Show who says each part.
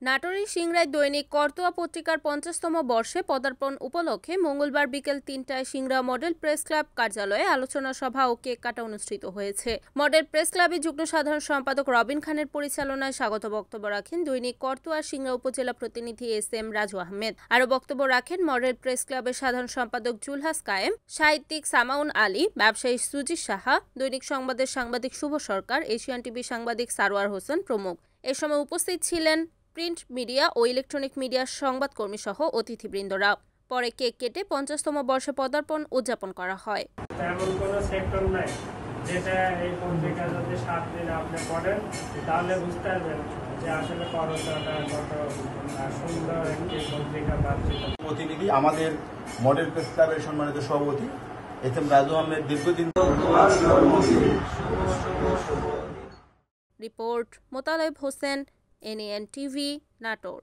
Speaker 1: নাটোরের সিংড়ায় দৈনিক করতোয়া পত্রিকার ৫০তম বর্ষে পদার্পণ উপলক্ষে মঙ্গলবার বিকেল ৩টায় সিংড়া মডেল প্রেস ক্লাব কার্যালয়ে আলোচনা সভা ও কেক কাটা অনুষ্ঠিত হয়েছে। মডেল প্রেস ক্লাবের যুগ্ম সাধারণ সম্পাদক রবিন খানের পরিচালনায় স্বাগত বক্তব্য রাখেন দৈনিক করতোয়া সিংড়া উপজেলা প্রতিনিধি SM রাজু আহমেদ। আরও বক্তব্য রাখেন মডেল প্রেস ক্লাবের সাধারণ সম্পাদক জুলহাস কায়েম, সাহিত্যিক সামাউন আলী, ব্যবসায়ী সুজিত সাহা, দৈনিক সংবাদের সাংবাদিক শুভ সরকার, এশিয়ান টিভি সাংবাদিক সারোয়ার হোসেন প্রমুখ। এ সময় উপস্থিত ছিলেন প্রিন্ট মিডিয়া ও ইলেকট্রনিক মিডিয়ার সংবাদকর্মী সহ অতিথিবৃন্দরা। পরে কেক কেটে ৫০তম বর্ষে পদার্পণ উদযাপন করা হয়।
Speaker 2: এমন কোনো সেক্টর নাই যেটা এই পত্রিকা যদি ৭ দিন আপনি পড়েন তাহলে বুঝতে পারবেন যে আসলে করতোয়াটা কত সুন্দর একটি পত্রিকা বার্ষিক
Speaker 3: প্রতিনিধি আমাদের মডেল প্রেস ক্লাবের সম্মানিত সভাপতি SM রাজু আহমেদ দীর্ঘদিন।
Speaker 1: Report Motaleb Hossain, NAN TV, Natore.